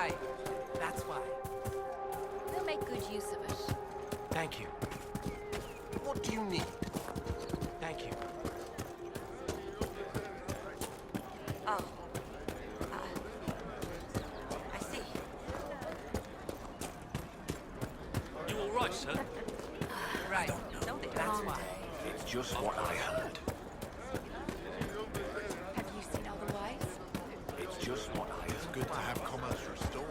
Right. That's why. We'll make good use of it. Thank you. What do you need? Thank you. Oh. I see. You all right, sir? Right. No, That's why. It's just what I heard. Have you seen otherwise? It's just what I heard. It's good to have commerce restored.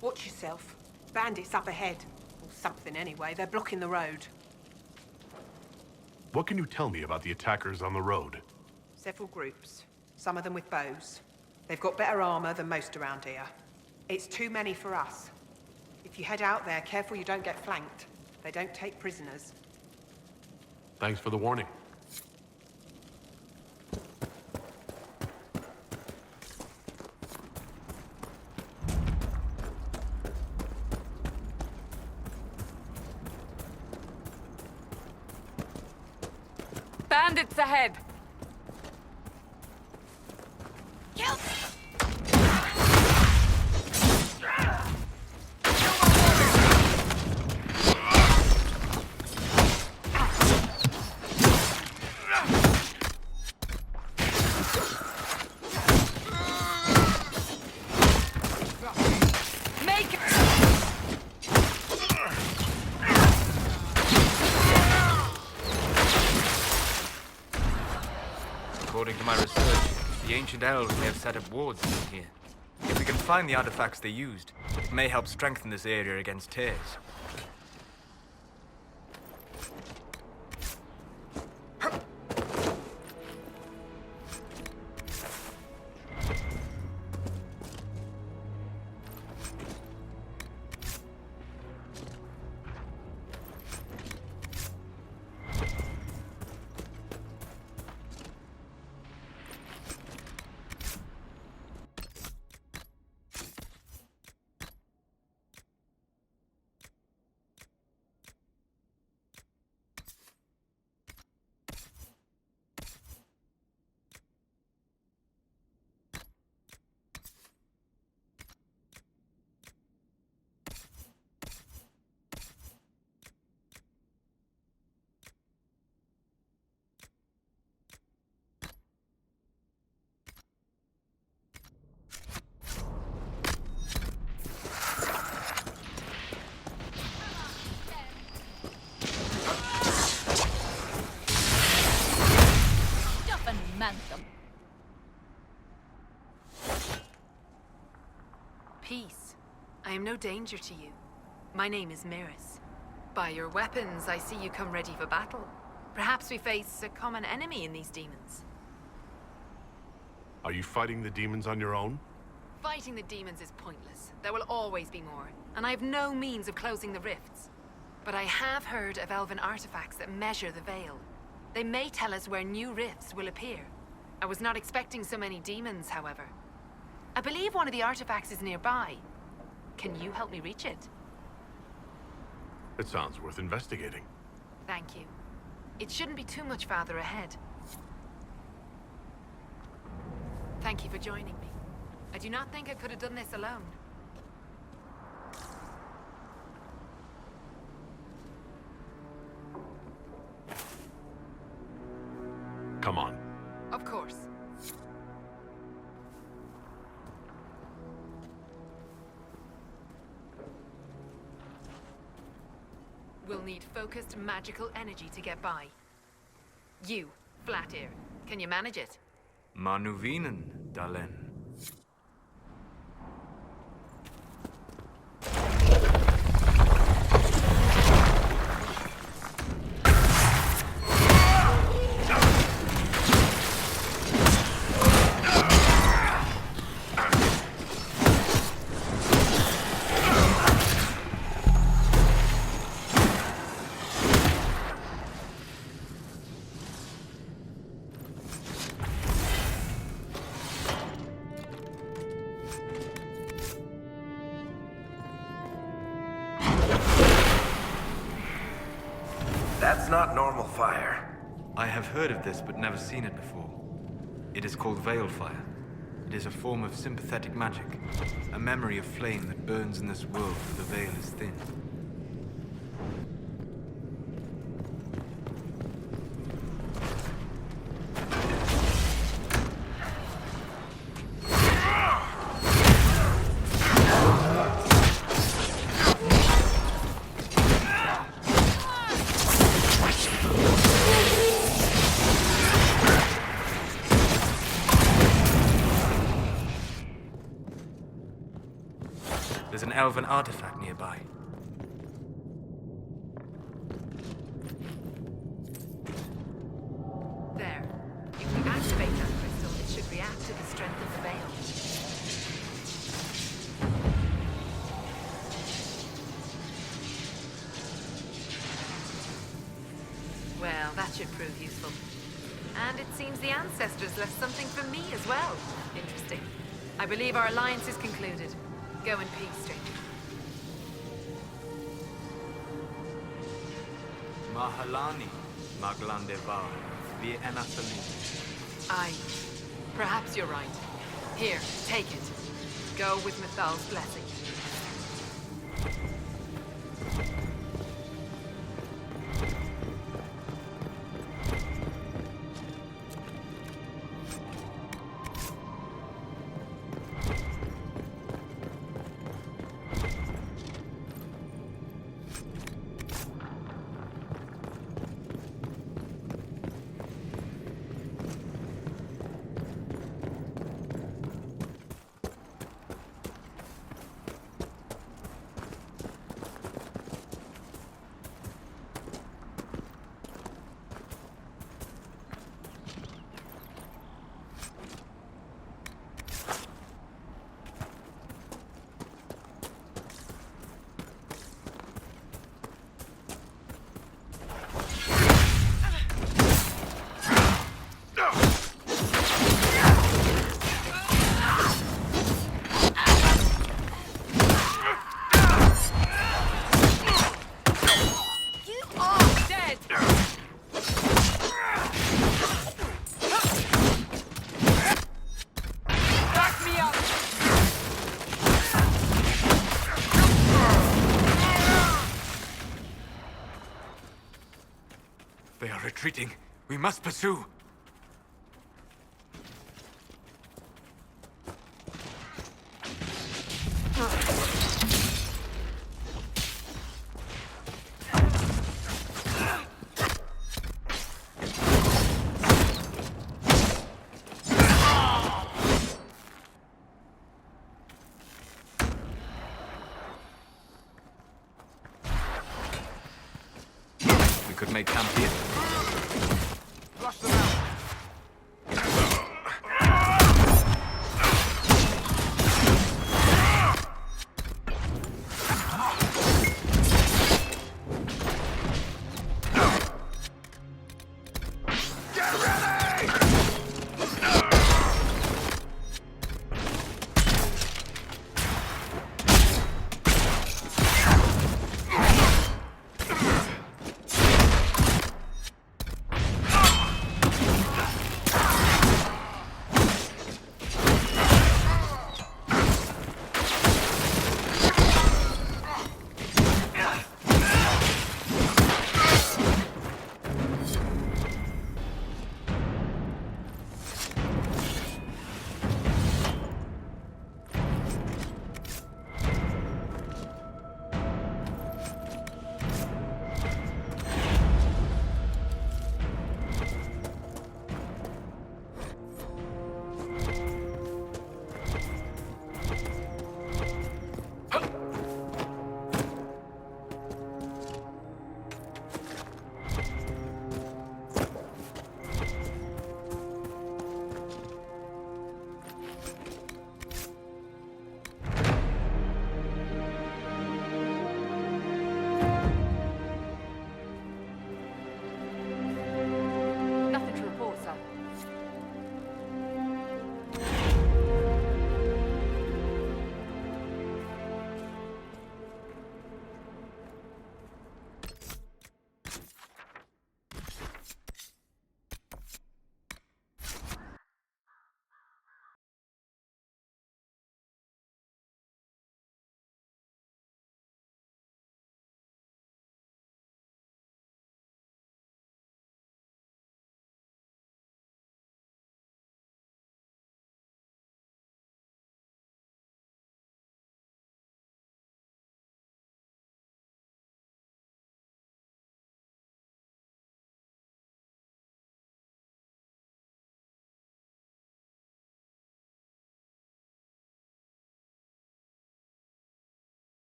Watch yourself. Bandits up ahead. Or something anyway. They're blocking the road. What can you tell me about the attackers on the road? Several groups. Some of them with bows. They've got better armor than most around here. It's too many for us. If you head out there, careful you don't get flanked. They don't take prisoners. Thanks for the warning. Bandits ahead! Kill! Make it! According to my research, the ancient elves may have set up wards here. If we can find the artifacts they used, it may help strengthen this area against tears. Peace. I am no danger to you. My name is Miris. By your weapons, I see you come ready for battle. Perhaps we face a common enemy in these demons. Are you fighting the demons on your own? Fighting the demons is pointless. There will always be more, and I have no means of closing the rifts. But I have heard of elven artifacts that measure the veil. They may tell us where new rifts will appear. I was not expecting so many demons, however. I believe one of the artifacts is nearby. Can you help me reach it? It sounds worth investigating. Thank you. It shouldn't be too much farther ahead. Thank you for joining me. I do not think I could have done this alone. Come on. Of course. We'll need focused magical energy to get by. You, Flatear, can you manage it? Manuvinen, Dalen. That's not normal fire. I have heard of this, but never seen it before. It is called Veil Fire. It is a form of sympathetic magic, a memory of flame that burns in this world where the veil is thin. There's an elven artifact nearby. There. If you activate that crystal, it should react to the strength of the veil. Well, that should prove useful. And it seems the ancestors left something for me as well. Interesting. I believe our alliance is concluded. Go in peace, stranger. Mahalani, Maglandeva, the Enasali. Aye. Perhaps you're right. Here, take it. Go with Mithal's blessing. They are retreating. We must pursue. We could make camp here. Flush them out.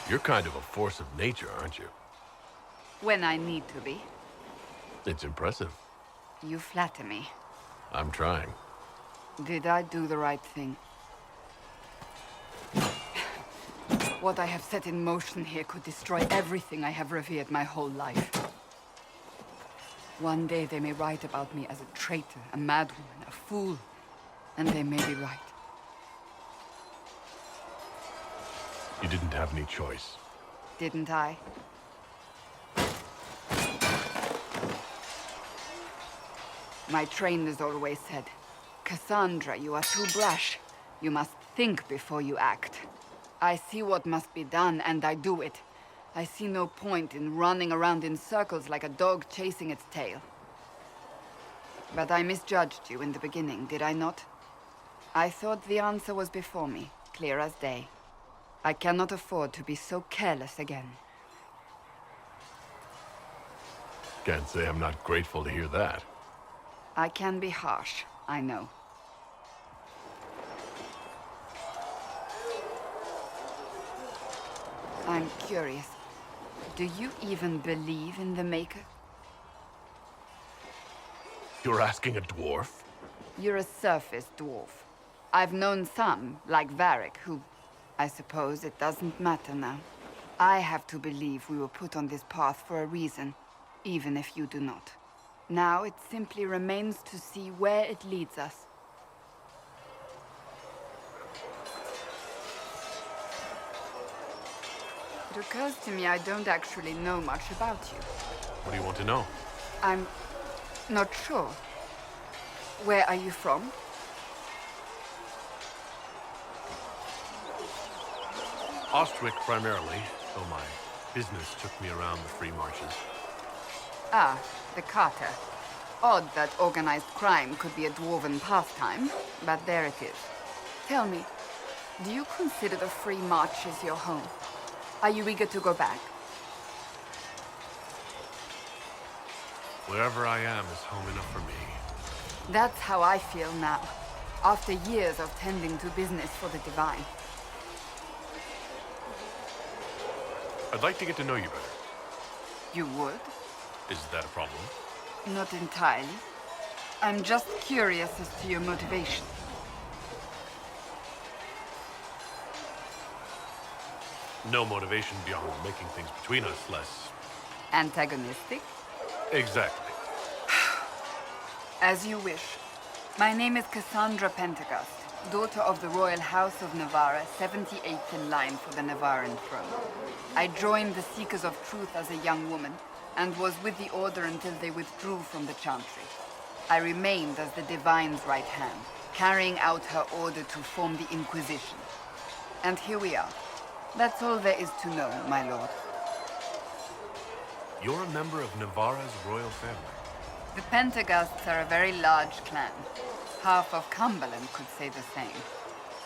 You're kind of a force of nature, aren't you? When I need to be. It's impressive. You flatter me. I'm trying. Did I do the right thing? What I have set in motion here could destroy everything I have revered my whole life. One day they may write about me as a traitor, a madwoman, a fool. And they may be right. You didn't have any choice. Didn't I? My trainers always said, Cassandra, you are too brash. You must think before you act. I see what must be done, and I do it. I see no point in running around in circles like a dog chasing its tail. But I misjudged you in the beginning, did I not? I thought the answer was before me, clear as day. I cannot afford to be so careless again. Can't say I'm not grateful to hear that. I can be harsh, I know. I'm curious. Do you even believe in the Maker? You're asking a dwarf? You're a surface dwarf. I've known some, like Varric, who... I suppose it doesn't matter now. I have to believe we were put on this path for a reason, even if you do not. Now it simply remains to see where it leads us. It occurs to me I don't actually know much about you. What do you want to know? I'm not sure. Where are you from? Ostwick primarily, though my business took me around the free marches. Ah, the Carter. Odd that organized crime could be a dwarven pastime, but there it is. Tell me, do you consider the Free Marches your home? Are you eager to go back? Wherever I am is home enough for me. That's how I feel now, after years of tending to business for the Divine. I'd like to get to know you better. You would? Is that a problem? Not entirely. I'm just curious as to your motivation. No motivation beyond making things between us less... Antagonistic? Exactly. As you wish. My name is Cassandra Pentecost, daughter of the Royal House of Navarra, 78th in line for the Navarran throne. I joined the Seekers of Truth as a young woman, and was with the Order until they withdrew from the Chantry. I remained as the Divine's right hand, carrying out her order to form the Inquisition. And here we are. That's all there is to know, my lord. You're a member of Navarra's royal family. The Pentecosts are a very large clan. Half of Cumberland could say the same.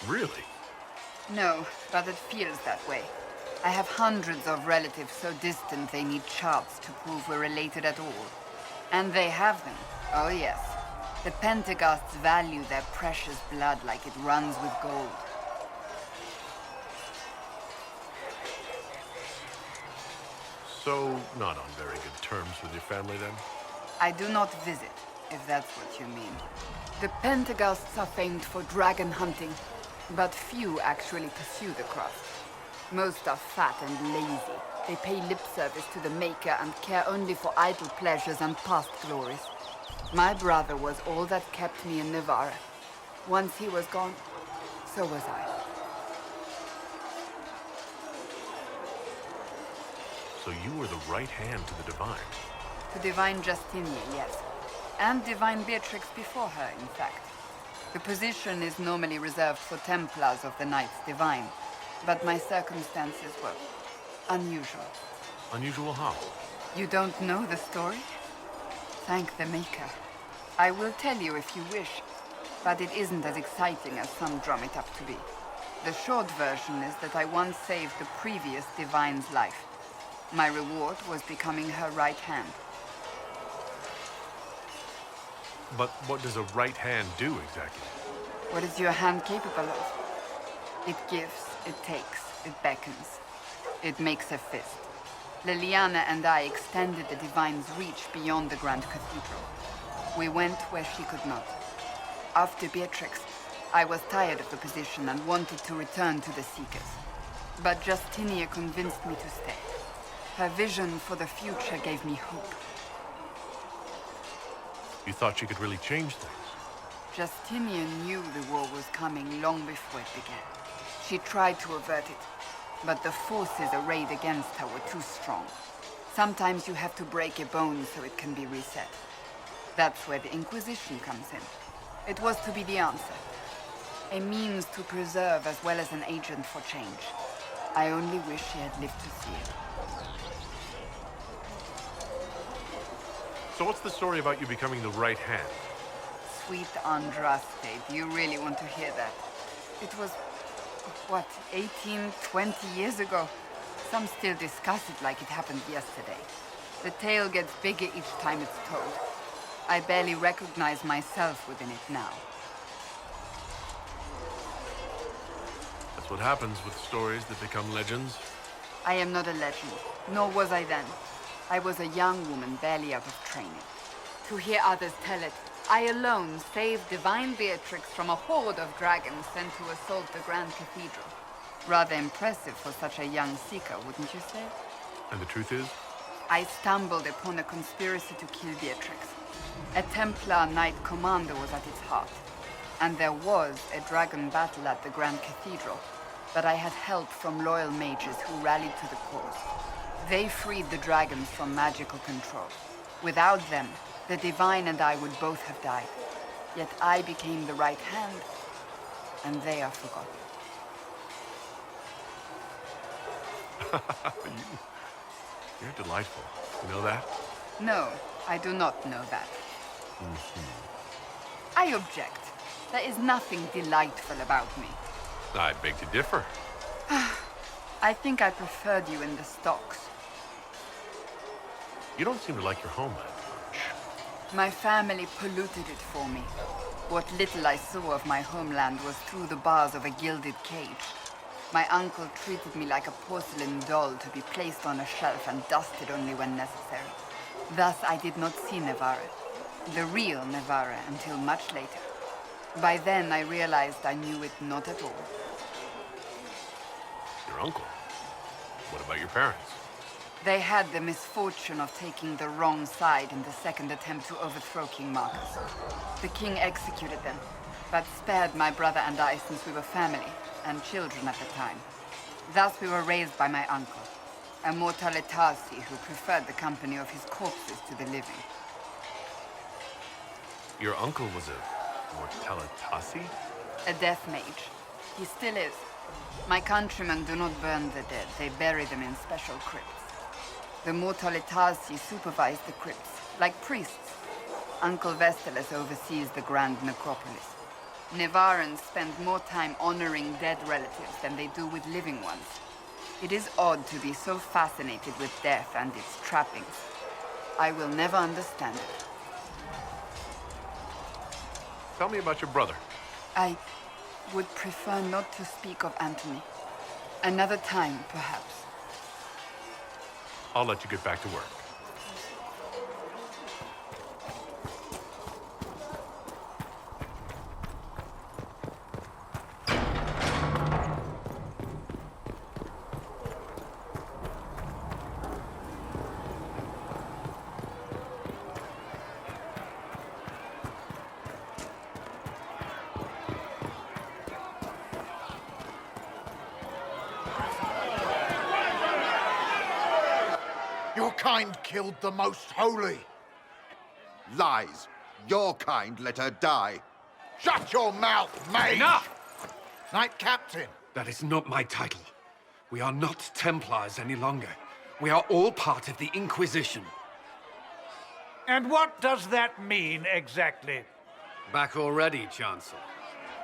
Really? No, but it feels that way. I have hundreds of relatives so distant they need charts to prove we're related at all. And they have them. Oh yes. The Pentecosts value their precious blood like it runs with gold. So, not on very good terms with your family then? I do not visit, if that's what you mean. The Pentecosts are famed for dragon hunting, but few actually pursue the craft. Most are fat and lazy. They pay lip service to the Maker and care only for idle pleasures and past glories. My brother was all that kept me in Navarra. Once he was gone, so was I. So you were the right hand to the Divine? To Divine Justinia, yes. And Divine Beatrix before her, in fact. The position is normally reserved for Templars of the Knights Divine, but my circumstances were unusual. Unusual how? You don't know the story? Thank the Maker. I will tell you if you wish, but it isn't as exciting as some drum it up to be. The short version is that I once saved the previous Divine's life. My reward was becoming her right hand. But what does a right hand do exactly? What is your hand capable of? It gives, it takes, it beckons. It makes a fist. Liliana and I extended the Divine's reach beyond the Grand Cathedral. We went where she could not. After Beatrix, I was tired of the position and wanted to return to the Seekers. But Justinia convinced me to stay. Her vision for the future gave me hope. You thought she could really change things? Justinia knew the war was coming long before it began. She tried to avert it, but the forces arrayed against her were too strong. Sometimes you have to break a bone so it can be reset. That's where the Inquisition comes in. It was to be the answer. A means to preserve as well as an agent for change. I only wish she had lived to see it. So what's the story about you becoming the right hand? Sweet Andraste, do you really want to hear that? It was, what, 18, 20 years ago? Some still discuss it like it happened yesterday. The tale gets bigger each time it's told. I barely recognize myself within it now. That's what happens with stories that become legends. I am not a legend, nor was I then. I was a young woman barely out of training. To hear others tell it, I alone saved Divine Beatrix from a horde of dragons sent to assault the Grand Cathedral. Rather impressive for such a young seeker, wouldn't you say? And the truth is? I stumbled upon a conspiracy to kill Beatrix. A Templar Knight Commander was at its heart. And there was a dragon battle at the Grand Cathedral, but I had help from loyal mages who rallied to the cause. They freed the dragons from magical control. Without them, the Divine and I would both have died. Yet I became the right hand, and they are forgotten. You're delightful. You know that? No, I do not know that. I object. There is nothing delightful about me. I beg to differ. I think I preferred you in the stocks. You don't seem to like your homeland much. My family polluted it for me. What little I saw of my homeland was through the bars of a gilded cage. My uncle treated me like a porcelain doll to be placed on a shelf and dusted only when necessary. Thus I did not see Navarra, the real Navarra, until much later. By then I realized I knew it not at all. Your uncle? What about your parents? They had the misfortune of taking the wrong side in the second attempt to overthrow King Marcus. The king executed them, but spared my brother and I since we were family and children at the time. Thus we were raised by my uncle, a Mortalitasi who preferred the company of his corpses to the living. Your uncle was a Mortalitasi? A death mage. He still is. My countrymen do not burn the dead, they bury them in special crypts. The Mortalitasi supervise the crypts, like priests. Uncle Vestalis oversees the grand necropolis. Nevarans spend more time honoring dead relatives than they do with living ones. It is odd to be so fascinated with death and its trappings. I will never understand it. Tell me about your brother. I would prefer not to speak of Anthony. Another time, perhaps. I'll let you get back to work. Your kind killed the most holy. Lies. Your kind let her die. Shut your mouth, mage! Enough! Knight Captain. That is not my title. We are not Templars any longer. We are all part of the Inquisition. And what does that mean, exactly? Back already, Chancellor.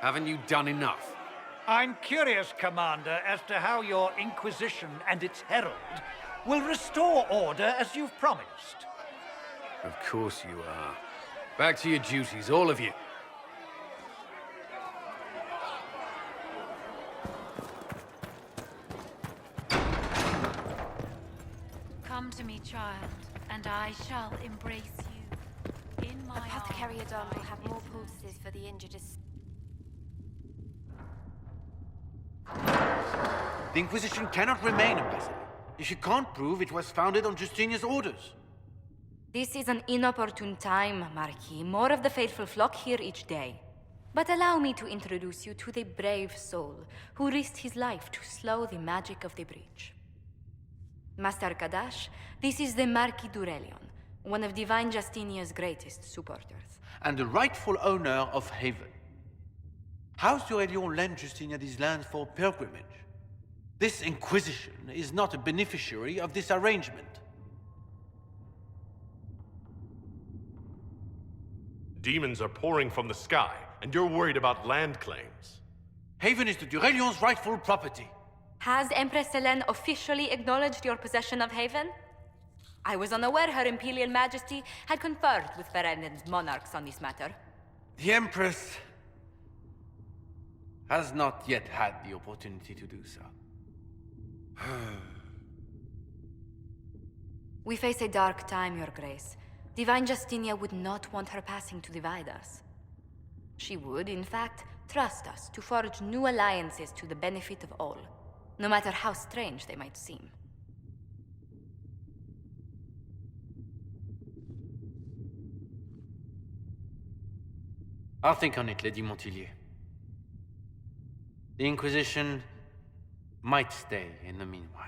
Haven't you done enough? I'm curious, Commander, as to how your Inquisition and its herald will restore order as you've promised. Of course you are. Back to your duties, all of you. Come to me, child, and I shall embrace you. In my Apothecary arms, Adon will I have more poultices for the injured. The Inquisition cannot remain, Ambassador, if you can't prove it was founded on Justinian's orders. This is an inopportune time, Marquis. More of the faithful flock here each day. But allow me to introduce you to the brave soul who risked his life to slow the magic of the breach. Master Kadash, this is the Marquis d'Aurelion, one of Divine Justinia's greatest supporters. And the rightful owner of Haven. House d'Aurelion lent Justinia these lands for pilgrimage. This Inquisition is not a beneficiary of this arrangement. Demons are pouring from the sky, and you're worried about land claims. Haven is the d'Aurelion's rightful property. Has Empress Selene officially acknowledged your possession of Haven? I was unaware Her Imperial Majesty had conferred with Ferenden's monarchs on this matter. The Empress has not yet had the opportunity to do so. We face a dark time, Your Grace. Divine Justinia would not want her passing to divide us. She would, in fact, trust us to forge new alliances to the benefit of all, no matter how strange they might seem. I'll think on it, Lady Montilyet. The Inquisition might stay in the meanwhile.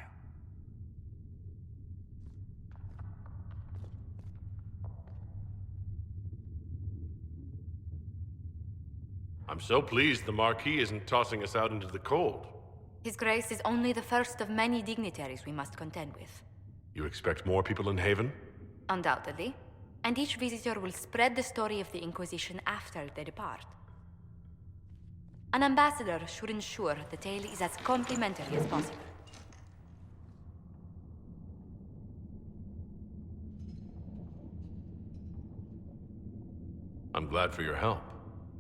I'm so pleased the Marquis isn't tossing us out into the cold. His Grace is only the first of many dignitaries we must contend with. You expect more people in Haven? Undoubtedly. And each visitor will spread the story of the Inquisition after they depart. An ambassador should ensure the tale is as complimentary as possible. I'm glad for your help.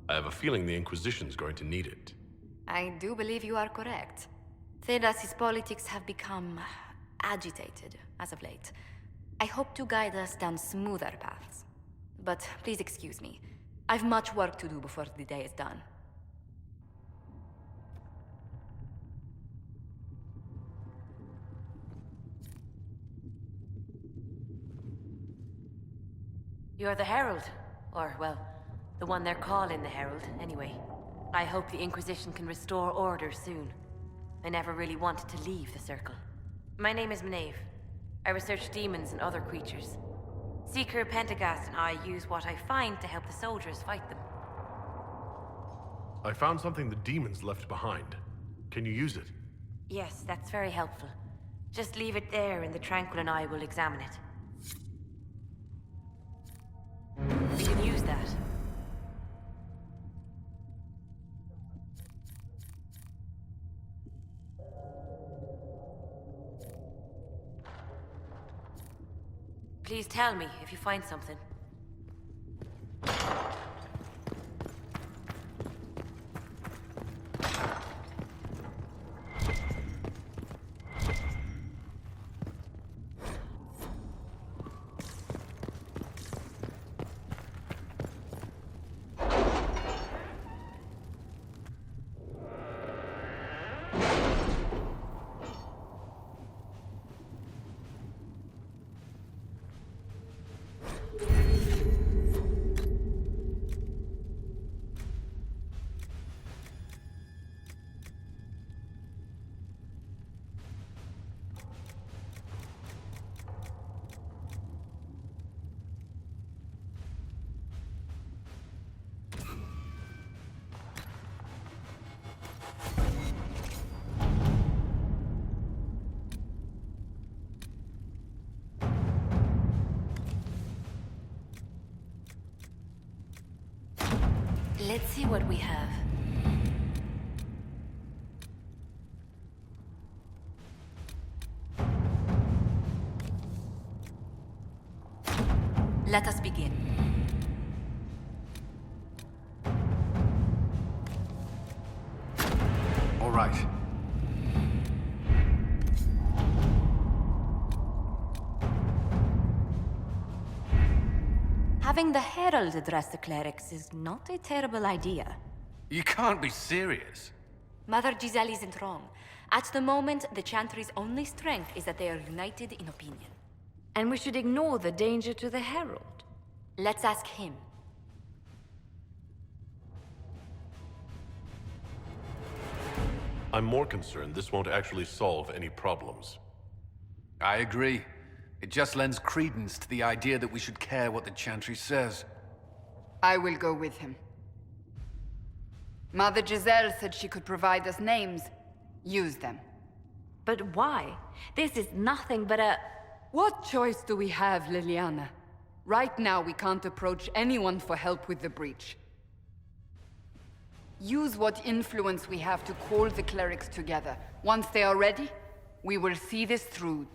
I have a feeling the Inquisition's going to need it. I do believe you are correct. Thedas's politics have become agitated as of late. I hope to guide us down smoother paths. But please excuse me. I've much work to do before the day is done. You're the Herald. Or, well, the one they're calling the Herald, anyway. I hope the Inquisition can restore order soon. I never really wanted to leave the Circle. My name is Maeve. I research demons and other creatures. Seeker Pentagast and I use what I find to help the soldiers fight them. I found something the demons left behind. Can you use it? Yes, that's very helpful. Just leave it there and the Tranquil and I will examine it. We can use that. Please tell me if you find something. Let's see what we have. Let us begin. All right. having the Herald address the clerics is not a terrible idea. You can't be serious. Mother Giselle isn't wrong. At the moment, the Chantry's only strength is that they are united in opinion. And we should ignore the danger to the Herald. Let's ask him. I'm more concerned this won't actually solve any problems. I agree. It just lends credence to the idea that we should care what the Chantry says. I will go with him. Mother Giselle said she could provide us names. Use them. But why? This is nothing but a... What choice do we have, Liliana? Right now, we can't approach anyone for help with the breach. Use what influence we have to call the clerics together. Once they are ready, we will see this through.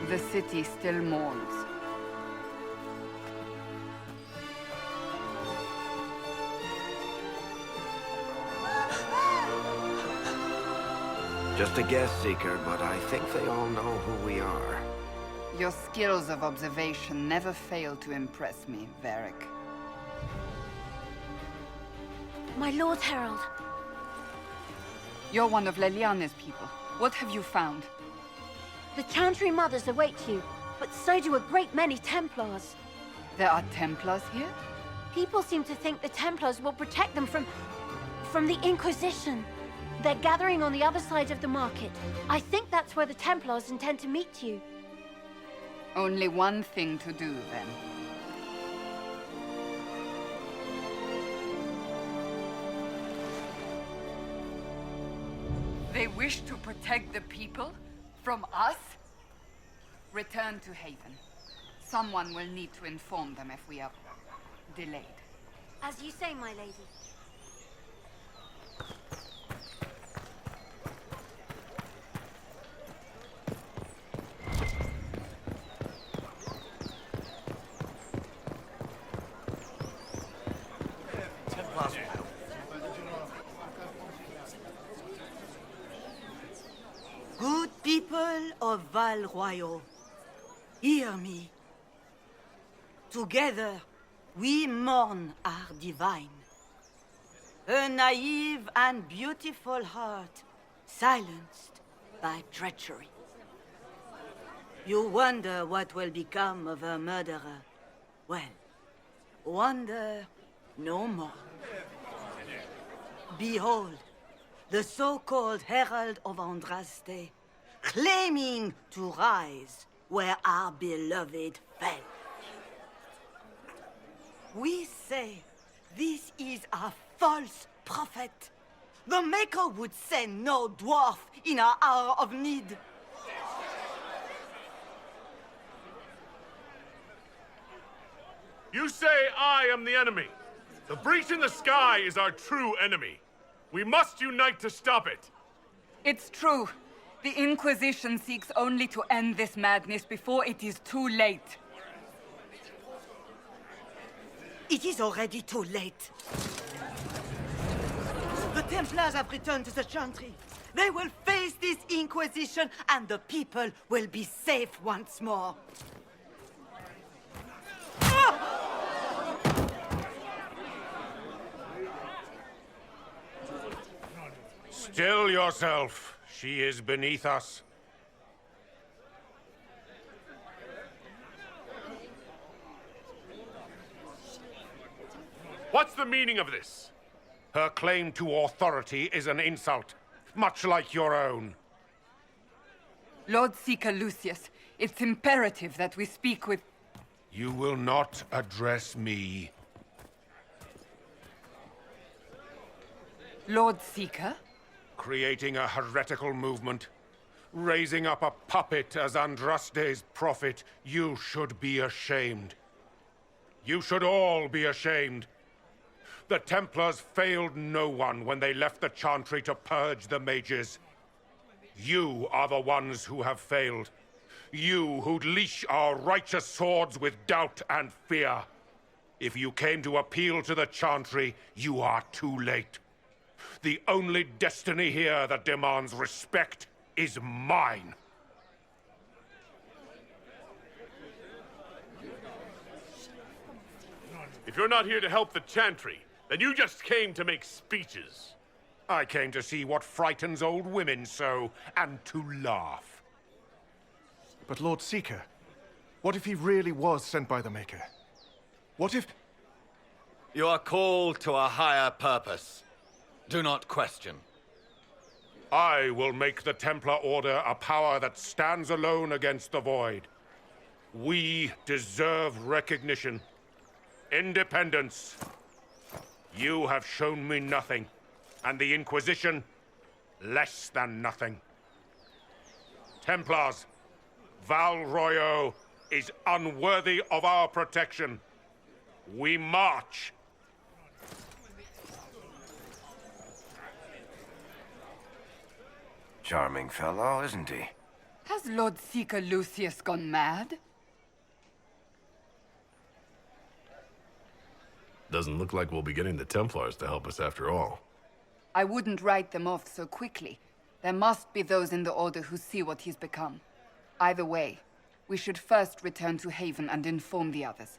The city still mourns. Just a guess, Seeker, but I think they all know who we are. Your skills of observation never fail to impress me, Varric. My Lord Herald. You're one of Leliane's people. What have you found? The Chantry Mothers await you, but so do a great many Templars. There are Templars here? People seem to think the Templars will protect them from the Inquisition. They're gathering on the other side of the market. I think that's where the Templars intend to meet you. Only one thing to do, then. They wish to protect the people? From us? Return to Haven. Someone will need to inform them if we are delayed. As you say, my lady. Good people of Val Royal, hear me. Together, we mourn our divine. A naive and beautiful heart, silenced by treachery. You wonder what will become of a murderer. Well, wonder no more. Behold, the so-called Herald of Andraste, claiming to rise where our beloved fell. We say this is a false prophet. The Maker would send no dwarf in our hour of need. You say I am the enemy. The breach in the sky is our true enemy. We must unite to stop it. It's true. The Inquisition seeks only to end this madness before it is too late. It is already too late. The Templars have returned to the Chantry. They will face this Inquisition, and the people will be safe once more. Still yourself. She is beneath us. What's the meaning of this? Her claim to authority is an insult, much like your own. Lord Seeker Lucius, it's imperative that we speak with... You will not address me. Lord Seeker? Creating a heretical movement, raising up a puppet as Andraste's prophet, you should be ashamed. You should all be ashamed. The Templars failed no one when they left the Chantry to purge the mages. You are the ones who have failed. You who'd leash our righteous swords with doubt and fear. If you came to appeal to the Chantry, you are too late. The only destiny here that demands respect is mine. If you're not here to help the Chantry, then you just came to make speeches. I came to see what frightens old women so, and to laugh. But Lord Seeker, what if he really was sent by the Maker? What if... You are called to a higher purpose. Do not question. I will make the Templar Order a power that stands alone against the Void. We deserve recognition. Independence. You have shown me nothing, and the Inquisition, less than nothing. Templars, Val Royo is unworthy of our protection. We march. Charming fellow, isn't he? Has Lord Seeker Lucius gone mad? Doesn't look like we'll be getting the Templars to help us after all. I wouldn't write them off so quickly. There must be those in the Order who see what he's become. Either way, we should first return to Haven and inform the others.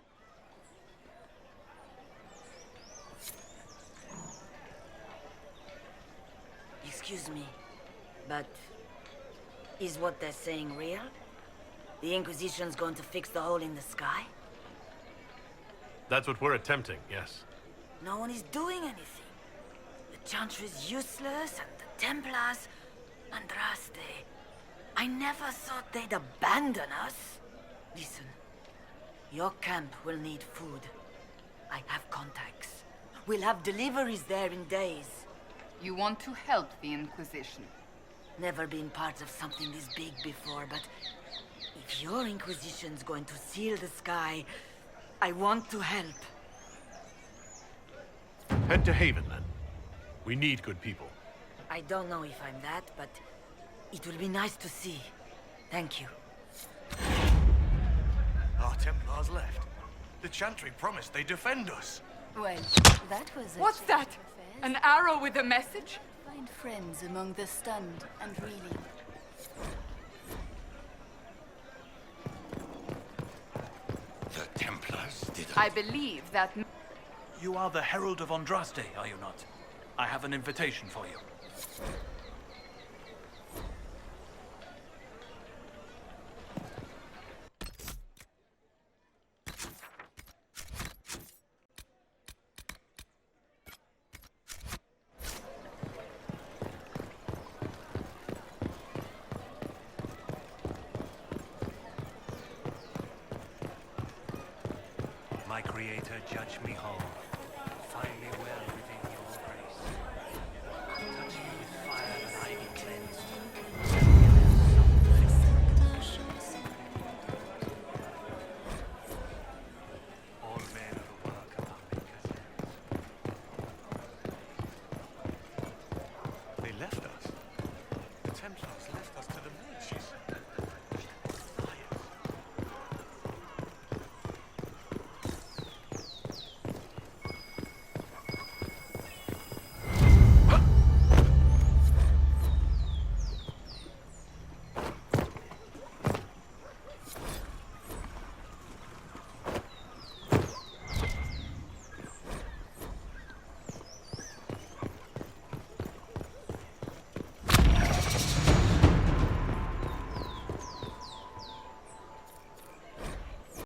Excuse me, but is what they're saying real? The Inquisition's going to fix the hole in the sky? That's what we're attempting, yes. No one is doing anything. The Chantry's useless, and the Templars... Andraste... I never thought they'd abandon us. Listen, your camp will need food. I have contacts. We'll have deliveries there in days. You want to help the Inquisition? Never been part of something this big before, but if your Inquisition's going to seal the sky, I want to help. Head to Haven, then. We need good people. I don't know if I'm that, but it will be nice to see. Thank you. Our Templars left. The Chantry promised they'd defend us. Well, that was a What's that? An arrow with a message? Find friends among the stunned and reeling. The Templars did I believe that... You are the Herald of Andraste, are you not? I have an invitation for you. My Creator, judge me whole. Find me well within your grace. Touch me with fire that I be cleansed. All men are the work of our makers. They left us. The Templars left us